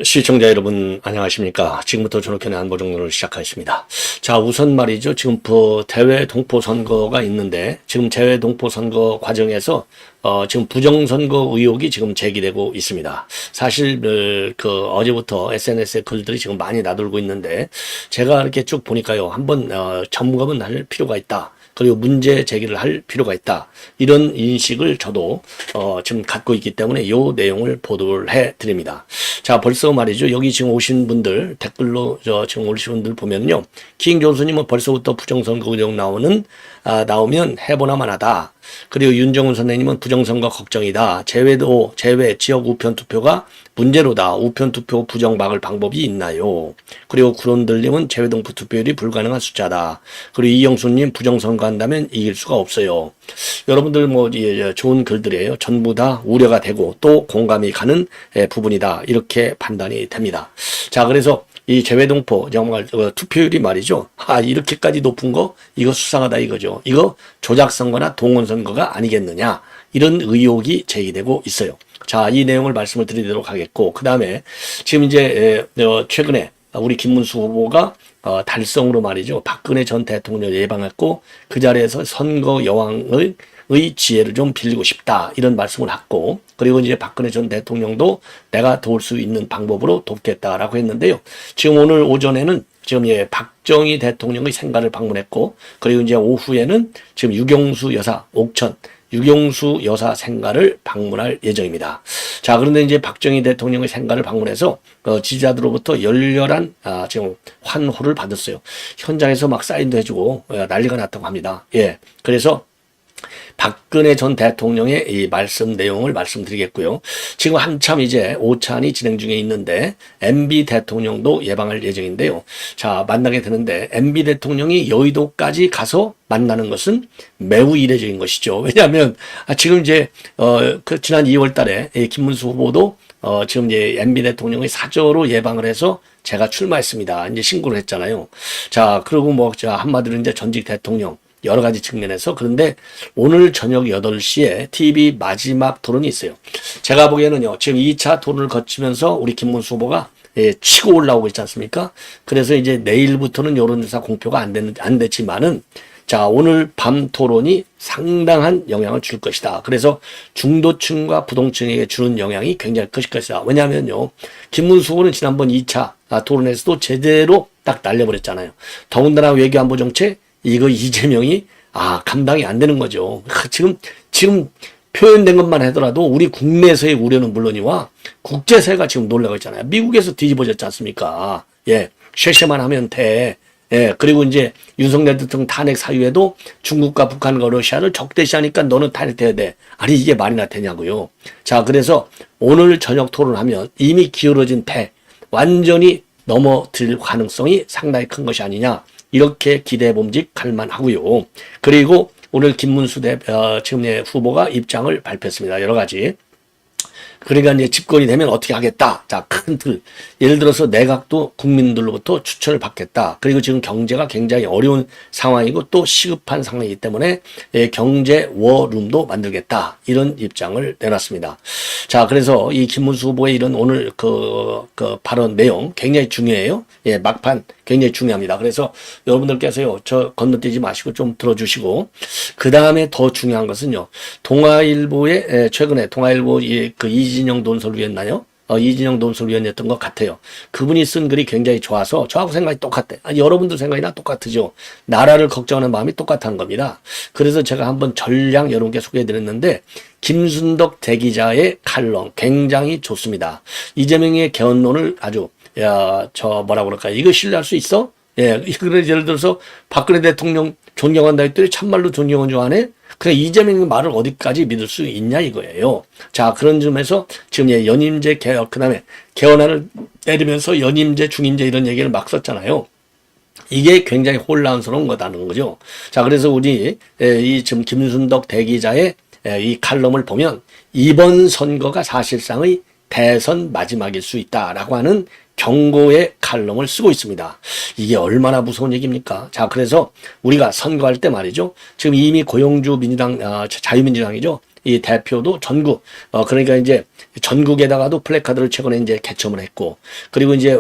시청자 여러분 안녕하십니까. 지금부터 전국현의 안보정론을 시작하겠습니다. 자, 우선 말이죠. 지금 대외 동포 선거가 있는데 지금 대외 동포 선거 과정에서 지금 부정선거 의혹이 지금 제기되고 있습니다. 사실 어제부터 SNS에 글들이 지금 많이 나돌고 있는데 제가 이렇게 쭉 보니까요. 한번 점검은 할 필요가 있다. 그리고 문제 제기를 할 필요가 있다. 이런 인식을 저도 지금 갖고 있기 때문에 이 내용을 보도를 해드립니다. 자, 벌써 말이죠. 여기 지금 오신 분들 댓글로 지금 오신 분들 보면요. 킹 존스님은 벌써부터 부정선거 의혹 나오면 해보나만 하다. 그리고 윤정훈 선생님은 부정선거 걱정이다. 제외 지역 우편 투표가 문제로다. 우편 투표 부정 막을 방법이 있나요? 그리고 구론들님은 제외 동포 투표율이 불가능한 숫자다. 그리고 이영수님 부정선거 한다면 이길 수가 없어요. 여러분들 좋은 글들이에요. 전부 다 우려가 되고 또 공감이 가는 부분이다. 이렇게 판단이 됩니다. 자, 그래서 이 제외동포 정말 투표율이 말이죠. 이렇게까지 높은 거 이거 수상하다 이거죠. 이거 조작선거나 동원선거가 아니겠느냐. 이런 의혹이 제기되고 있어요. 자, 이 내용을 말씀을 드리도록 하겠고 그 다음에 지금 이제 최근에 우리 김문수 후보가 달성으로 말이죠. 박근혜 전 대통령을 예방했고 그 자리에서 선거 여왕의 지혜를 좀 빌리고 싶다. 이런 말씀을 했고 그리고 이제 박근혜 전 대통령도 내가 도울 수 있는 방법으로 돕겠다라고 했는데요. 지금 오늘 오전에는 지금 박정희 대통령의 생가를 방문했고 그리고 이제 오후에는 지금 유경수 여사 생가를 방문할 예정입니다. 자, 그런데 이제 박정희 대통령의 생가를 방문해서 지지자들로부터 열렬한 지금 환호를 받았어요. 현장에서 막 사인도 해주고 난리가 났다고 합니다. 예, 그래서 박근혜 전 대통령의 이 말씀 내용을 말씀드리겠고요. 지금 한참 이제 오찬이 진행 중에 있는데 MB 대통령도 예방할 예정인데요. 자, 만나게 되는데 MB 대통령이 여의도까지 가서 만나는 것은 매우 이례적인 것이죠. 왜냐하면 지금 이제 지난 2월 달에 김문수 후보도 지금 이제 MB 대통령의 사저로 예방을 해서 제가 출마했습니다. 이제 신고를 했잖아요. 자, 그리고 한마디로 이제 전직 대통령 여러 가지 측면에서 그런데 오늘 저녁 8시에 TV 마지막 토론이 있어요. 제가 보기에는요. 지금 2차 토론을 거치면서 우리 김문수 후보가 치고 올라오고 있지 않습니까? 그래서 이제 내일부터는 여론조사 공표가 안 됐지만은 자, 오늘 밤 토론이 상당한 영향을 줄 것이다. 그래서 중도층과 부동층에게 주는 영향이 굉장히 클 것이다. 왜냐하면요. 김문수 후보는 지난번 2차 토론에서도 제대로 딱 날려버렸잖아요. 더군다나 외교안보 정책 이거 이재명이 감당이 안 되는 거죠. 지금 표현된 것만 하더라도 우리 국내에서의 우려는 물론이와 국제사회가 지금 놀라고 있잖아요. 미국에서 뒤집어졌지 않습니까? 예, 쉐쉐만 하면 돼. 예, 그리고 이제 윤석열 대통령 탄핵 사유에도 중국과 북한과 러시아를 적대시하니까 너는 탄핵돼야 돼. 아니 이게 말이나 되냐고요. 자, 그래서 오늘 저녁 토론하면 이미 기울어진 배 완전히 넘어들 가능성이 상당히 큰 것이 아니냐. 이렇게 기대봄직할 만하고요. 그리고 오늘 김문수 지금 후보가 입장을 발표했습니다. 여러 가지. 그러니까 이제 집권이 되면 어떻게 하겠다. 자, 큰 틀. 예를 들어서 내각도 국민들로부터 추천을 받겠다. 그리고 지금 경제가 굉장히 어려운 상황이고 또 시급한 상황이기 때문에 경제 워룸도 만들겠다. 이런 입장을 내놨습니다. 자, 그래서 이 김문수 후보의 이런 오늘 그 발언 내용 굉장히 중요해요. 예, 막판 굉장히 중요합니다. 그래서 여러분들께서요, 저 건너뛰지 마시고 좀 들어주시고, 그 다음에 더 중요한 것은요, 최근에 동아일보 이진영 논설위원나요? 이진영 논설위원이었던 것 같아요. 그분이 쓴 글이 굉장히 좋아서 저하고 생각이 똑같대. 여러분들 생각이나 똑같으죠. 나라를 걱정하는 마음이 똑같다는 겁니다. 그래서 제가 한번 전량 여러분께 소개해드렸는데 김순덕 대기자의 칼럼 굉장히 좋습니다. 이재명의 개헌론을 아주 이거 신뢰할 수 있어? 예, 예를 들어서 박근혜 대통령 존경한다 했더니 참말로 존경한 줄 아네? 그냥 이재명의 말을 어디까지 믿을 수 있냐 이거예요. 자, 그런 점에서 지금 연임제 개혁, 그 다음에 개헌안을 내리면서 연임제, 중임제 이런 얘기를 막 썼잖아요. 이게 굉장히 혼란스러운 거다는 거죠. 자, 그래서 우리 지금 김순덕 대기자의 이 칼럼을 보면 이번 선거가 사실상의 대선 마지막일 수 있다라고 하는 경고의 칼럼을 쓰고 있습니다. 이게 얼마나 무서운 얘기입니까? 자, 그래서 우리가 선거할 때 말이죠. 지금 이미 고용주 자유민주당이죠. 이 대표도 전국, 그러니까 이제 전국에다가도 플래카드를 최근에 이제 개첨을 했고, 그리고 이제,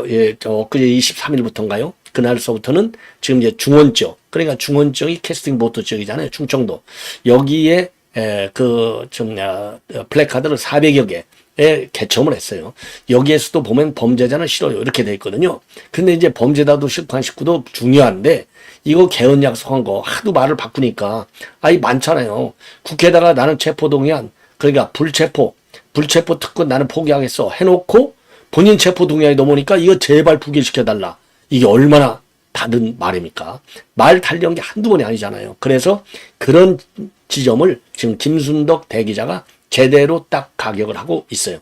엊그제 23일부터인가요? 그날서부터는 지금 이제 중원지역, 그러니까 중원지역이 캐스팅 보트 지역이잖아요. 충청도. 여기에, 플래카드를 400여 개에 개첨을 했어요. 여기에서도 보면 범죄자는 싫어요. 이렇게 돼 있거든요. 근데 이제 범죄자도 싫고 한 식구도 중요한데, 이거 개헌 약속한 거 하도 말을 바꾸니까 아이 많잖아요. 국회에다가 나는 체포동의안, 그러니까 불체포 특권 나는 포기하겠어 해놓고 본인 체포동의안이 넘으니까 이거 제발 부결시켜달라. 이게 얼마나 다른 말입니까? 말 달려온 게 한두 번이 아니잖아요. 그래서 그런 지점을 지금 김순덕 대기자가 제대로 딱 가격을 하고 있어요.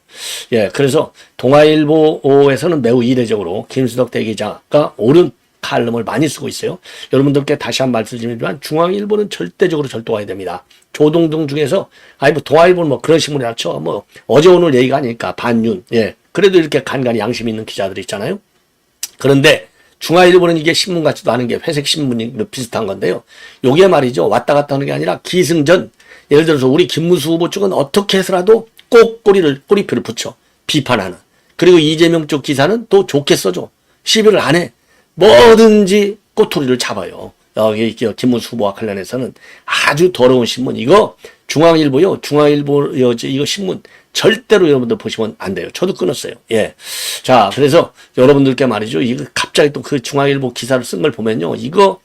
예, 그래서 동아일보에서는 매우 이례적으로 김순덕 대기자가 옳은 칼럼을 많이 쓰고 있어요. 여러분들께 다시 한 번 말씀드리지만 중앙일보는 절대적으로 절도해야 됩니다. 조동동 중에서 뭐 동아일보는 뭐 그런 신문이라 쳐. 뭐 어제 오늘 얘기가 아니니까 반윤. 예. 그래도 이렇게 간간히 양심 있는 기자들이 있잖아요. 그런데 중앙일보는 이게 신문 같지도 않은 게 회색 신문이 비슷한 건데요. 요게 말이죠. 왔다 갔다 하는 게 아니라 기승전. 예를 들어서 우리 김문수 후보 쪽은 어떻게 해서라도 꼭 꼬리표를 붙여 비판하는. 그리고 이재명 쪽 기사는 또 좋게 써줘. 시비를 안 해. 뭐든지 꼬투리를 잡아요. 여기 김문수 후보와 관련해서는 아주 더러운 신문. 이거 중앙일보요. 이거 신문 절대로 여러분들 보시면 안 돼요. 저도 끊었어요. 예. 자, 그래서 여러분들께 말이죠. 이거 갑자기 또 그 중앙일보 기사를 쓴 걸 보면요. 이거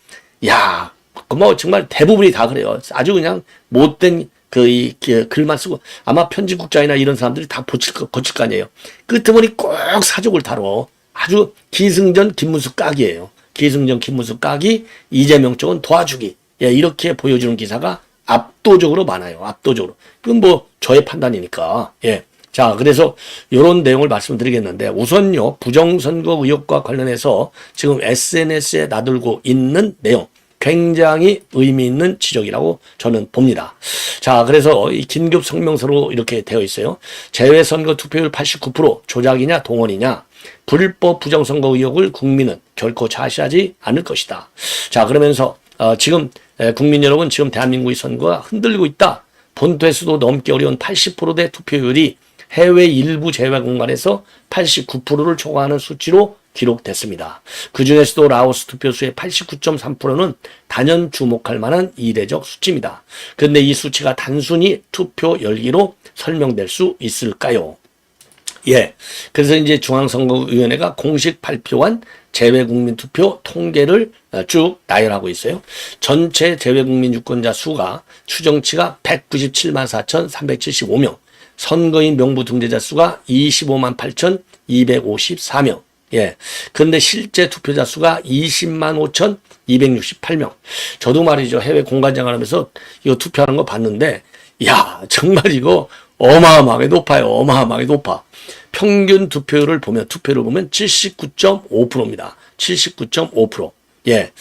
뭐 정말 대부분이 다 그래요. 아주 그냥 못된 글만 쓰고 아마 편집국장이나 이런 사람들이 다 거칠 거 아니에요. 끄트머리 꼭 사족을 다뤄. 아주 기승전 김문수 깍이에요. 기승전 김문수 깍이 이재명 쪽은 도와주기. 예, 이렇게 보여주는 기사가 압도적으로 많아요. 압도적으로. 그건 뭐 저의 판단이니까. 예. 자, 그래서 이런 내용을 말씀드리겠는데 우선요. 부정선거 의혹과 관련해서 지금 SNS에 나돌고 있는 내용. 굉장히 의미 있는 지적이라고 저는 봅니다. 자, 그래서 이 긴급 성명서로 이렇게 되어 있어요. 재외선거 투표율 89% 조작이냐 동원이냐. 불법 부정선거 의혹을 국민은 결코 좌시하지 않을 것이다. 자, 그러면서 지금 국민 여러분 지금 대한민국의 선거가 흔들리고 있다. 본토에서도 넘기 어려운 80%대 투표율이 해외 일부 제외 공간에서 89%를 초과하는 수치로 기록됐습니다. 그중에서도 라오스 투표수의 89.3%는 단연 주목할 만한 이례적 수치입니다. 그런데 이 수치가 단순히 투표 열기로 설명될 수 있을까요? 예. 그래서 이제 중앙선거위원회가 공식 발표한 재외국민 투표 통계를 쭉 나열하고 있어요. 전체 재외국민 유권자 수가 추정치가 197만 4,375명, 선거인 명부 등재자 수가 25만 8,254명. 예. 그런데 실제 투표자 수가 20만 5,268명. 저도 말이죠. 해외 공관장 하면서 이거 투표하는 거 봤는데, 야, 정말 이거 어마어마하게 높아요. 어마어마하게 높아. 평균 투표를 보면 79.5%입니다. 79.5%. 예.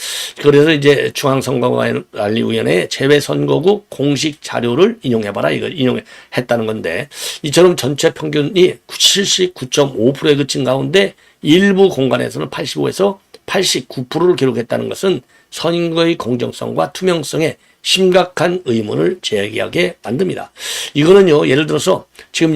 그래서 이제 중앙선거관리위원회 재외선거국 공식 자료를 인용해봐라. 이걸 인용했다는 건데, 이처럼 전체 평균이 79.5%에 그친 가운데 일부 공간에서는 85에서 89%를 기록했다는 것은 선거의 공정성과 투명성에 심각한 의문을 제기하게 만듭니다. 이거는요, 예를 들어서 지금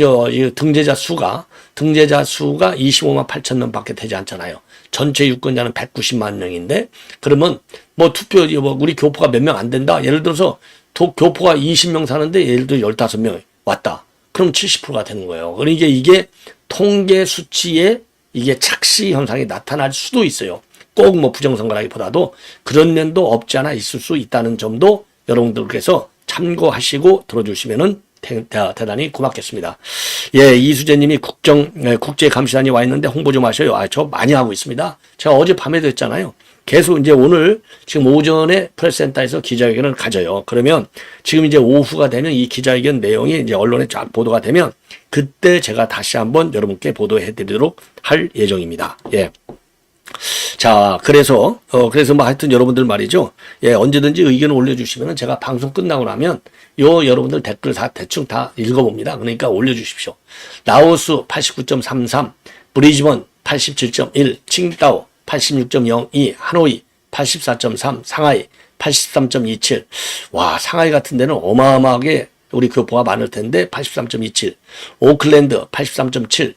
등재자 수가 25만 8천 명 밖에 되지 않잖아요. 전체 유권자는 190만 명인데, 그러면 우리 교포가 몇 명 안 된다. 예를 들어서 교포가 20명 사는데 예를 들어 15명 왔다. 그럼 70%가 되는 거예요. 그러니까 이게 통계 수치에 이게 착시 현상이 나타날 수도 있어요. 꼭 부정선거라기보다도 그런 면도 없지 않아 있을 수 있다는 점도 여러분들께서 참고하시고 들어주시면은 대단히 고맙겠습니다. 예, 이수재님이 국제감시단이 와 있는데 홍보 좀 하셔요. 저 많이 하고 있습니다. 제가 어제 밤에도 했잖아요. 계속 이제 오늘 지금 오전에 프레스센터에서 기자회견을 가져요. 그러면 지금 이제 오후가 되면 이 기자회견 내용이 이제 언론에 쫙 보도가 되면 그때 제가 다시 한번 여러분께 보도해 드리도록 할 예정입니다. 예. 자, 그래서 하여튼 여러분들 말이죠. 예, 언제든지 의견을 올려주시면은 제가 방송 끝나고 나면 여러분들 댓글 대충 다 읽어봅니다. 그러니까 올려주십시오. 라오스 89.33, 브리즈번 87.1, 칭다오 86.02, 하노이 84.3, 상하이 83.27. 와, 상하이 같은 데는 어마어마하게 우리 교포가 많을 텐데 83.27, 오클랜드 83.7,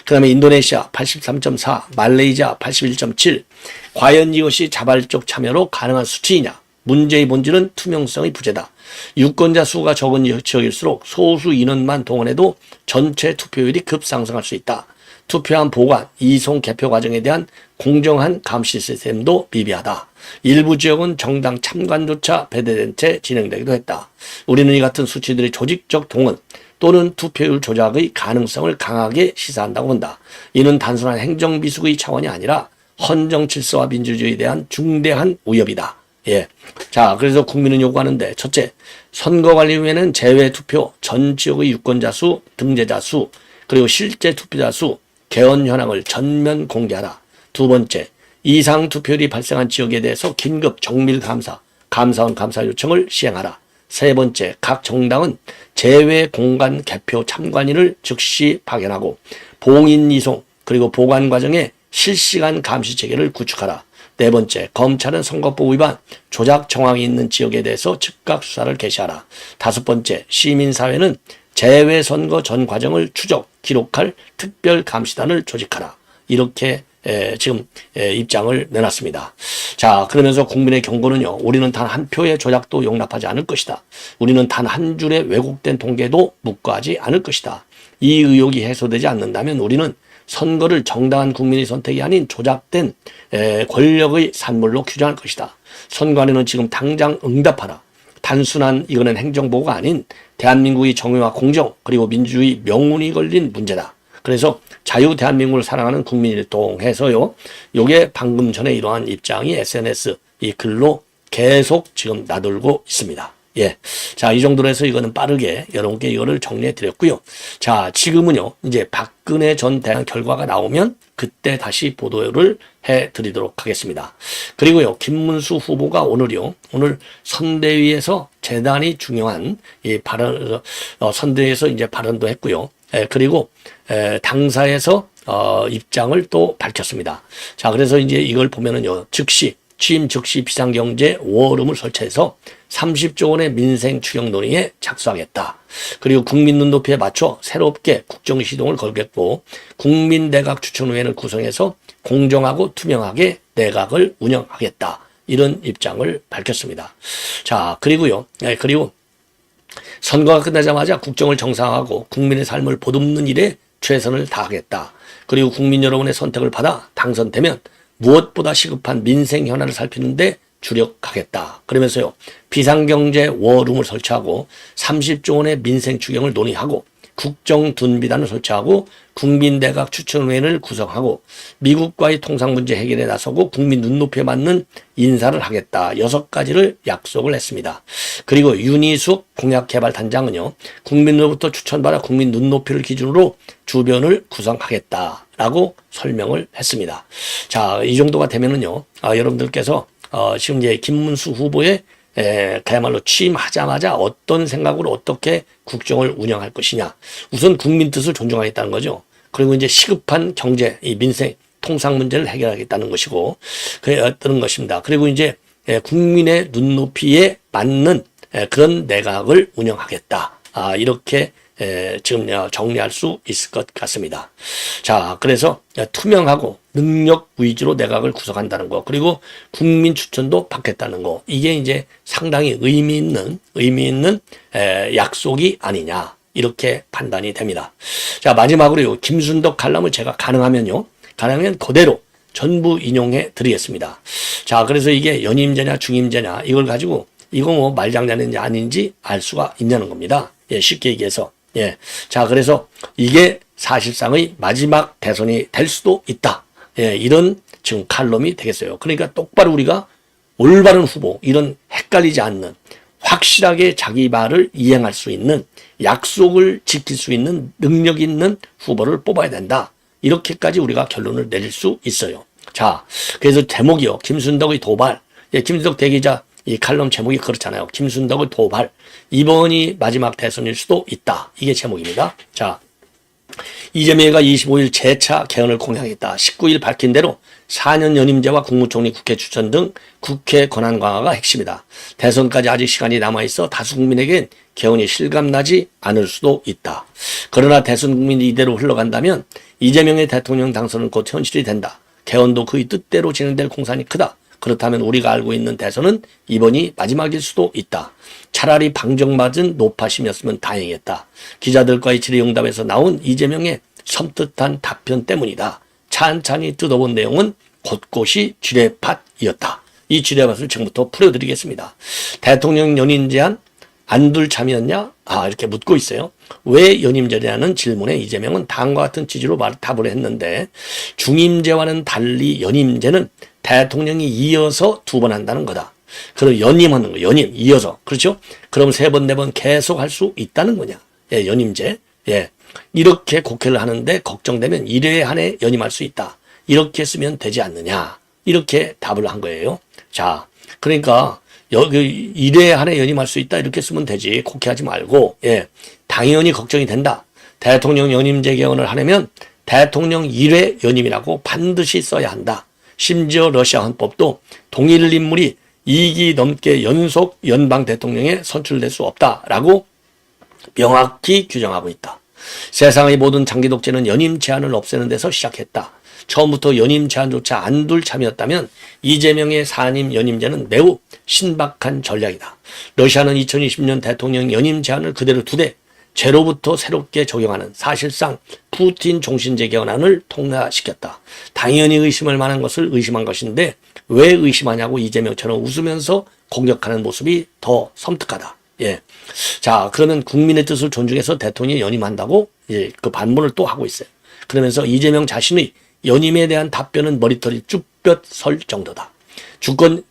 그 다음에 인도네시아 83.4, 말레이시아 81.7. 과연 이것이 자발적 참여로 가능한 수치이냐? 문제의 본질은 투명성의 부재다. 유권자 수가 적은 지역일수록 소수 인원만 동원해도 전체 투표율이 급상승할 수 있다. 투표함 보관, 이송 개표 과정에 대한 공정한 감시 시스템도 미비하다. 일부 지역은 정당 참관조차 배제된 채 진행되기도 했다. 우리는 이 같은 수치들의 조직적 동원 또는 투표율 조작의 가능성을 강하게 시사한다고 본다. 이는 단순한 행정비숙의 차원이 아니라 헌정 질서와 민주주의에 대한 중대한 위협이다. 예. 자, 그래서 국민은 요구하는데, 첫째, 선거관리위원회는 제외투표, 전 지역의 유권자 수, 등재자 수, 그리고 실제 투표자 수, 개헌 현황을 전면 공개하라. 두 번째, 이상 투표율이 발생한 지역에 대해서 긴급 정밀 감사, 감사원 감사 요청을 시행하라. 세 번째, 각 정당은 제외 공간 개표 참관인을 즉시 파견하고 봉인 이송 그리고 보관 과정에 실시간 감시 체계를 구축하라. 네 번째, 검찰은 선거법 위반, 조작 정황이 있는 지역에 대해서 즉각 수사를 개시하라. 다섯 번째, 시민사회는 재외선거 전 과정을 추적, 기록할 특별감시단을 조직하라. 이렇게 지금 입장을 내놨습니다. 자, 그러면서 국민의 경고는요. 우리는 단 한 표의 조작도 용납하지 않을 것이다. 우리는 단 한 줄의 왜곡된 통계도 묵과하지 않을 것이다. 이 의혹이 해소되지 않는다면 우리는 선거를 정당한 국민의 선택이 아닌 조작된 권력의 산물로 규정할 것이다. 선관위는 지금 당장 응답하라. 단순한 이거는 행정보고가 아닌 대한민국의 정의와 공정 그리고 민주주의 명운이 걸린 문제다. 그래서 자유 대한민국을 사랑하는 국민일동해서요. 요게 방금 전에 이러한 입장이 SNS 이 글로 계속 지금 나돌고 있습니다. 예. 자, 이 정도로 해서 이거는 빠르게 여러분께 이거를 정리해 드렸고요. 자, 지금은요. 이제 박근혜 전 대통령 결과가 나오면 그때 다시 보도를 해 드리도록 하겠습니다. 그리고요. 김문수 후보가 오늘요. 오늘 선대위에서 대단히 중요한 이 발언 선대위에서 이제 발언도 했고요. 그리고 당사에서 입장을 또 밝혔습니다. 자, 그래서 이제 이걸 보면은요. 취임 즉시 비상경제 워룸을 설치해서 30조 원의 민생 추경 논의에 착수하겠다. 그리고 국민 눈높이에 맞춰 새롭게 국정 시동을 걸겠고 국민 내각 추천위원회를 구성해서 공정하고 투명하게 내각을 운영하겠다. 이런 입장을 밝혔습니다. 자, 그리고요. 그리고 선거가 끝나자마자 국정을 정상화하고 국민의 삶을 보듬는 일에 최선을 다하겠다. 그리고 국민 여러분의 선택을 받아 당선되면 무엇보다 시급한 민생 현안을 살피는데 주력하겠다. 그러면서요. 비상경제 워룸을 설치하고 30조 원의 민생 추경을 논의하고 국정둔비단을 설치하고 국민내각 추천위원회를 구성하고 미국과의 통상 문제 해결에 나서고 국민 눈높이에 맞는 인사를 하겠다. 6가지를 약속을 했습니다. 그리고 윤희숙 공약개발단장은요. 국민으로부터 추천받아 국민 눈높이를 기준으로 주변을 구성하겠다라고 설명을 했습니다. 자, 이 정도가 되면은요. 여러분들께서 지금 이제 김문수 후보의 그야말로 취임하자마자 어떤 생각으로 어떻게 국정을 운영할 것이냐. 우선 국민 뜻을 존중하겠다는 거죠. 그리고 이제 시급한 경제, 이 민생, 통상 문제를 해결하겠다는 것이고, 그런 것입니다. 그리고 이제 국민의 눈높이에 맞는 그런 내각을 운영하겠다. 이렇게 지금 정리할 수 있을 것 같습니다. 자, 그래서 투명하고 능력 위주로 내각을 구성한다는 거, 그리고 국민 추천도 받겠다는 거, 이게 이제 상당히 의미 있는 약속이 아니냐, 이렇게 판단이 됩니다. 자, 마지막으로요, 김순덕 칼럼을 제가 가능하면 그대로 전부 인용해 드리겠습니다. 자, 그래서 이게 연임제냐 중임제냐 이걸 가지고 이거 뭐 말장난인지 아닌지 알 수가 있냐는 겁니다. 예, 쉽게 얘기해서. 예. 자, 그래서 이게 사실상의 마지막 대선이 될 수도 있다. 예, 이런 지금 칼럼이 되겠어요. 그러니까 똑바로 우리가 올바른 후보, 이런 헷갈리지 않는, 확실하게 자기 말을 이행할 수 있는, 약속을 지킬 수 있는 능력 있는 후보를 뽑아야 된다. 이렇게까지 우리가 결론을 내릴 수 있어요. 자, 그래서 제목이요. 김순덕의 도발. 예, 김순덕 대기자 이 칼럼 제목이 그렇잖아요. 김순덕의 도발. 이번이 마지막 대선일 수도 있다. 이게 제목입니다. 자, 이재명이가 25일 재차 개헌을 공약했다. 19일 밝힌 대로 4년 연임제와 국무총리 국회 추천 등 국회 권한 강화가 핵심이다. 대선까지 아직 시간이 남아있어 다수 국민에겐 개헌이 실감나지 않을 수도 있다. 그러나 대선 국민이 이대로 흘러간다면 이재명의 대통령 당선은 곧 현실이 된다. 개헌도 그의 뜻대로 진행될 공산이 크다. 그렇다면 우리가 알고 있는 대선은 이번이 마지막일 수도 있다. 차라리 방정맞은 노파심이었으면 다행이겠다. 기자들과의 질의응답에서 나온 이재명의 섬뜩한 답변 때문이다. 찬찬히 뜯어본 내용은 곳곳이 쥐레팟이었다. 이 쥐레팟을 지금부터 풀어드리겠습니다. 대통령 연임 제한 안 둘 참이었냐? 이렇게 묻고 있어요. 왜 연임제냐는 질문에 이재명은 다음과 같은 취지로 답을 했는데, 중임제와는 달리 연임제는 대통령이 이어서 2번 한다는 거다. 그럼 연임하는 거, 연임, 이어서. 그렇죠? 그럼 3번, 4번 계속 할 수 있다는 거냐? 예, 연임제. 예. 이렇게 국회를 하는데 걱정되면 1회 안에 연임할 수 있다. 이렇게 쓰면 되지 않느냐. 이렇게 답을 한 거예요. 자, 그러니까, 여기 1회 안에 연임할 수 있다. 이렇게 쓰면 되지. 국회하지 말고, 예. 당연히 걱정이 된다. 대통령 연임제 개헌을 하려면 대통령 1회 연임이라고 반드시 써야 한다. 심지어 러시아 헌법도 동일 인물이 2기 넘게 연속 연방 대통령에 선출될 수 없다라고 명확히 규정하고 있다. 세상의 모든 장기 독재는 연임 제한을 없애는 데서 시작했다. 처음부터 연임 제한조차 안 둘 참이었다면 이재명의 4님 연임제는 매우 신박한 전략이다. 러시아는 2020년 대통령 연임 제한을 그대로 두되 제로부터 새롭게 적용하는 사실상 푸틴 종신제 개헌안을 통과시켰다. 당연히 의심할 만한 것을 의심한 것인데 왜 의심하냐고 이재명처럼 웃으면서 공격하는 모습이 더 섬뜩하다. 예. 자, 그러면 국민의 뜻을 존중해서 대통령이 연임한다고 그 반문을 또 하고 있어요. 그러면서 이재명 자신의 연임에 대한 답변은 머리털이 쭈뼛 설 정도다.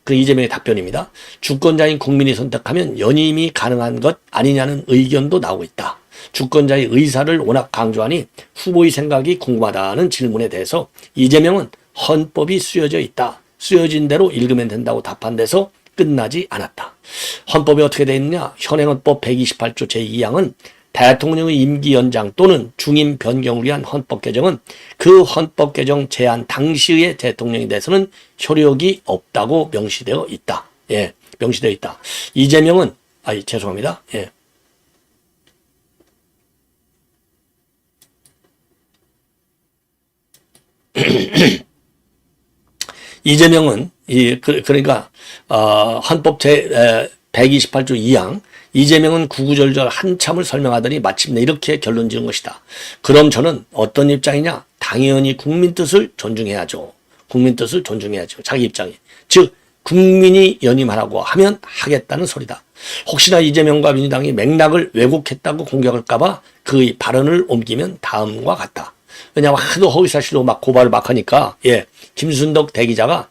그 이재명의 답변입니다. 주권자인 국민이 선택하면 연임이 가능한 것 아니냐는 의견도 나오고 있다. 주권자의 의사를 워낙 강조하니 후보의 생각이 궁금하다는 질문에 대해서 이재명은 헌법이 쓰여져 있다. 쓰여진 대로 읽으면 된다고 답한 데서 끝나지 않았다. 헌법이 어떻게 되어 있느냐? 현행헌법 128조 제2항은 대통령의 임기 연장 또는 중임 변경을 위한 헌법 개정은 그 헌법 개정 제한 당시의 대통령에 대해서는 효력이 없다고 명시되어 있다. 예, 명시되어 있다. 이재명은 죄송합니다. 예. 이재명은 그러니까 헌법 제 128조 2항 이재명은 구구절절 한참을 설명하더니 마침내 이렇게 결론 지은 것이다. 그럼 저는 어떤 입장이냐? 당연히 국민 뜻을 존중해야죠. 국민 뜻을 존중해야죠. 자기 입장이. 즉 국민이 연임하라고 하면 하겠다는 소리다. 혹시나 이재명과 민주당이 맥락을 왜곡했다고 공격할까 봐 그의 발언을 옮기면 다음과 같다. 왜냐하면 하도 허위사실로 막 고발을 막 하니까 김순덕 대기자가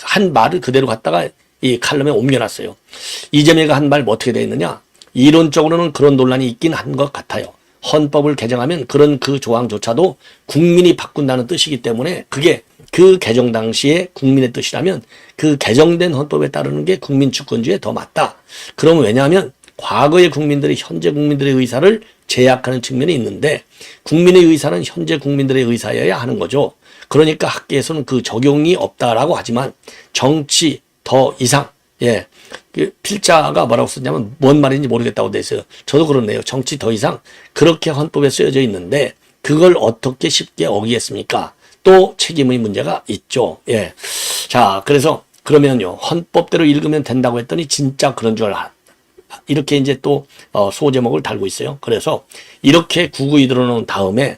한 말을 그대로 갖다가 이 칼럼에 옮겨놨어요. 이재명이 한 말 어떻게 되어 있느냐? 이론적으로는 그런 논란이 있긴 한 것 같아요. 헌법을 개정하면 그런 그 조항조차도 국민이 바꾼다는 뜻이기 때문에 그게 그 개정 당시에 국민의 뜻이라면 그 개정된 헌법에 따르는 게 국민주권주의에 더 맞다. 그러면 왜냐하면 과거의 국민들이 현재 국민들의 의사를 제약하는 측면이 있는데 국민의 의사는 현재 국민들의 의사여야 하는 거죠. 그러니까 학계에서는 그 적용이 없다라고 하지만 정치 더 이상, 필자가 뭐라고 썼냐면 뭔 말인지 모르겠다고 돼 있어요. 저도 그렇네요. 정치 더 이상 그렇게 헌법에 쓰여져 있는데 그걸 어떻게 쉽게 어기겠습니까? 또 책임의 문제가 있죠. 예. 자, 그래서 그러면요. 헌법대로 읽으면 된다고 했더니 진짜 그런 줄 알아. 이렇게 이제 또 소제목을 달고 있어요. 그래서 이렇게 구구이 들어놓은 다음에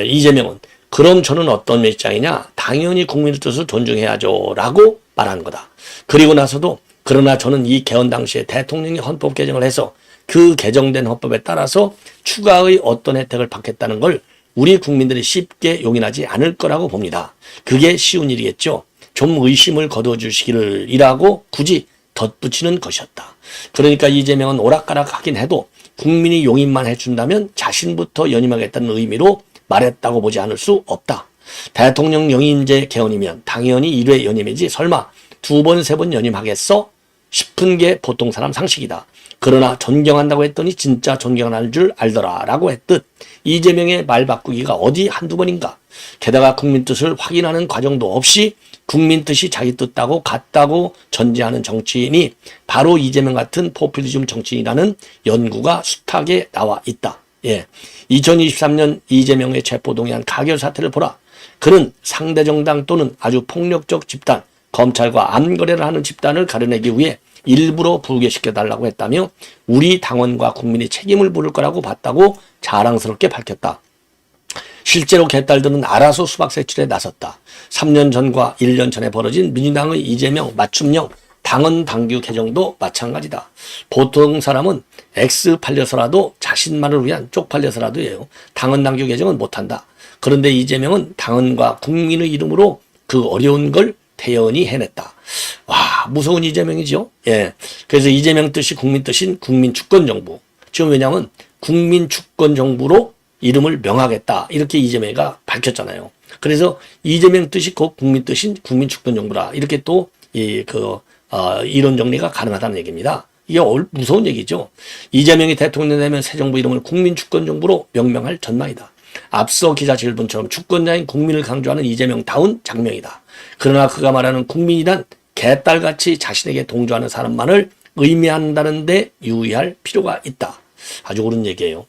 이재명은 그럼 저는 어떤 입장이냐? 당연히 국민의 뜻을 존중해야죠. 라고 말하는 거다. 그리고 나서도 그러나 저는 이 개헌 당시에 대통령이 헌법 개정을 해서 그 개정된 헌법에 따라서 추가의 어떤 혜택을 받겠다는 걸 우리 국민들이 쉽게 용인하지 않을 거라고 봅니다. 그게 쉬운 일이겠죠. 좀 의심을 거둬주시기를 이라고 굳이 덧붙이는 것이었다. 그러니까 이재명은 오락가락 하긴 해도 국민이 용인만 해준다면 자신부터 연임하겠다는 의미로 말했다고 보지 않을 수 없다. 대통령 연임제 개헌이면 당연히 1회 연임이지 설마 2번, 3번 연임하겠어? 싶은 게 보통 사람 상식이다. 그러나 존경한다고 했더니 진짜 존경할 줄 알더라 라고 했듯 이재명의 말 바꾸기가 어디 한두 번인가. 게다가 국민 뜻을 확인하는 과정도 없이 국민 뜻이 자기 뜻하고 같다고 전제하는 정치인이 바로 이재명 같은 포퓰리즘 정치인이라는 연구가 숱하게 나와 있다. 예, 2023년 이재명의 체포동의안 가결 사태를 보라. 그는 상대 정당 또는 아주 폭력적 집단, 검찰과 암거래를 하는 집단을 가려내기 위해 일부러 부결시켜달라고 했다며 우리 당원과 국민이 책임을 물을 거라고 봤다고 자랑스럽게 밝혔다. 실제로 개딸들은 알아서 수박 색출에 나섰다. 3년 전과 1년 전에 벌어진 민주당의 이재명 맞춤형 당원 당규 개정도 마찬가지다. 보통 사람은 X 팔려서라도 자신만을 위한 쪽팔려서라도 해요. 당원 당규 개정은 못한다. 그런데 이재명은 당원과 국민의 이름으로 그 어려운 걸 태연히 해냈다. 와, 무서운 이재명이죠. 예. 그래서 이재명 뜻이 국민 뜻인 국민주권정부. 지금 왜냐하면 국민주권정부로 이름을 명하겠다. 이렇게 이재명이가 밝혔잖아요. 그래서 이재명 뜻이 곧 국민 뜻인 국민주권정부라. 이렇게 또 이론 정리가 가능하다는 얘기입니다. 이게 무서운 얘기죠. 이재명이 대통령 되면 새 정부 이름을 국민주권정부로 명명할 전망이다. 앞서 기자 질문처럼 주권자인 국민을 강조하는 이재명다운 장명이다. 그러나 그가 말하는 국민이란 개딸같이 자신에게 동조하는 사람만을 의미한다는 데 유의할 필요가 있다. 아주 옳은 얘기예요.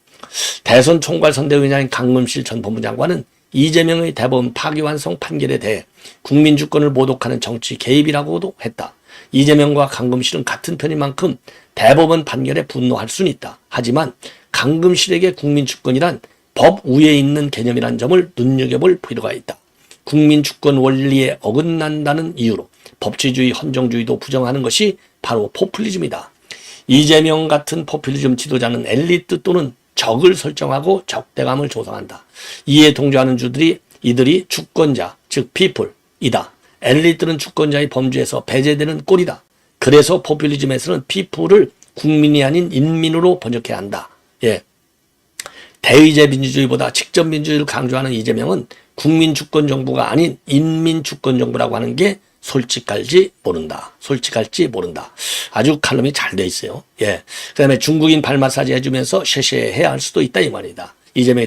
대선 총괄선대위원장인 강금실 전 법무장관은 이재명의 대법원 파기환송 판결에 대해 국민주권을 모독하는 정치 개입이라고도 했다. 이재명과 강금실은 같은 편인 만큼 대법원 판결에 분노할 수는 있다. 하지만 강금실에게 국민주권이란 법 위에 있는 개념이란 점을 눈여겨볼 필요가 있다. 국민주권 원리에 어긋난다는 이유로 법치주의, 헌정주의도 부정하는 것이 바로 포퓰리즘이다. 이재명 같은 포퓰리즘 지도자는 엘리트 또는 적을 설정하고 적대감을 조성한다. 이에 동조하는 이들이 주권자, 즉 people이다. 엘리트는 주권자의 범주에서 배제되는 꼴이다. 그래서 포퓰리즘에서는 people을 국민이 아닌 인민으로 번역해야 한다. 예. 대의제 민주주의보다 직접 민주주의를 강조하는 이재명은 국민주권정부가 아닌 인민주권정부라고 하는 게 솔직할지 모른다. 아주 칼럼이 잘 돼 있어요. 예. 그 다음에 중국인 발 마사지 해주면서 쉐쉐해야 할 수도 있다 이 말이다. 이재명이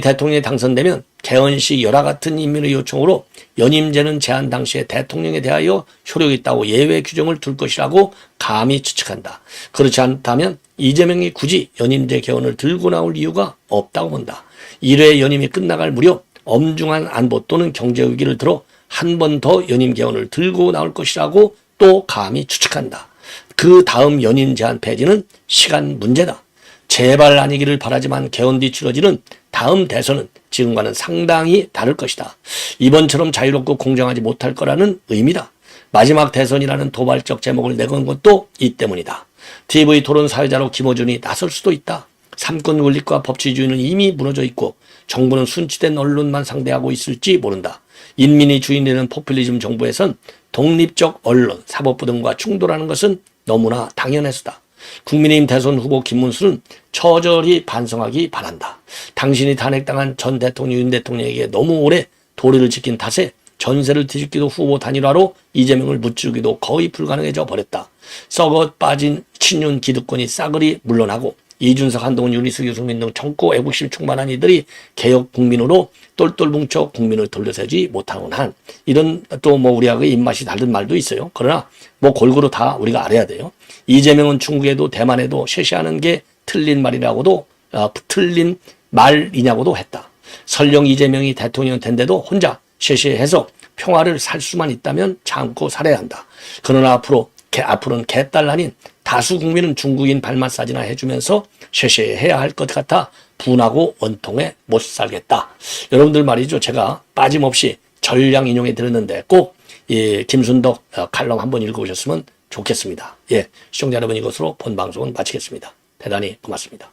대통령이 당선되면 개헌식 열화 같은 인민의 요청으로 연임제는 제한 당시에 대통령에 대하여 효력이 있다고 예외 규정을 둘 것이라고 감히 추측한다. 그렇지 않다면 이재명이 굳이 연임제 개헌을 들고 나올 이유가 없다고 본다. 1회 연임이 끝나갈 무렵 엄중한 안보 또는 경제 위기를 들어 한 번 더 연임 개헌을 들고 나올 것이라고 또 감히 추측한다. 그 다음 연임 제한 폐지는 시간 문제다. 제발 아니기를 바라지만 개헌 뒤 치러지는 다음 대선은 지금과는 상당히 다를 것이다. 이번처럼 자유롭고 공정하지 못할 거라는 의미다. 마지막 대선이라는 도발적 제목을 내건 것도 이 때문이다. TV 토론 사회자로 김어준이 나설 수도 있다. 삼권 원리과 법치주의는 이미 무너져 있고 정부는 순치된 언론만 상대하고 있을지 모른다. 인민이 주인되는 포퓰리즘 정부에선 독립적 언론, 사법부 등과 충돌하는 것은 너무나 당연해서다. 국민의힘 대선 후보 김문수는 처절히 반성하기 바란다. 당신이 탄핵당한 전 대통령 윤 대통령에게 너무 오래 도리를 지킨 탓에 전세를 뒤집기도 후보 단일화로 이재명을 무찌르기도 거의 불가능해져 버렸다. 썩어 빠진 친윤 기득권이 싸그리 물러나고 이준석, 한동훈, 윤희숙, 유승민 등 정고 애국심 충만한 이들이 개혁 국민으로 똘똘 뭉쳐 국민을 돌려세지 못하는 한 이런 또 우리하고 입맛이 다른 말도 있어요. 그러나 골고루 다 우리가 알아야 돼요. 이재명은 중국에도 대만에도 쉐쉐하는 게 틀린 말이라고도 틀린 말이냐고도 했다. 설령 이재명이 대통령 된데도 혼자 쉐쉐해서 평화를 살 수만 있다면 참고 살아야 한다. 그러나 앞으로는 개딸 아닌 다수 국민은 중국인 발 마사지나 해주면서 쉐쉐해야 할 것 같아 분하고 원통에 못 살겠다. 여러분들 말이죠. 제가 빠짐없이 전량 인용해 드렸는데 꼭 김순덕 칼럼 한번 읽어보셨으면 좋겠습니다. 예, 시청자 여러분 이것으로 본 방송은 마치겠습니다. 대단히 고맙습니다.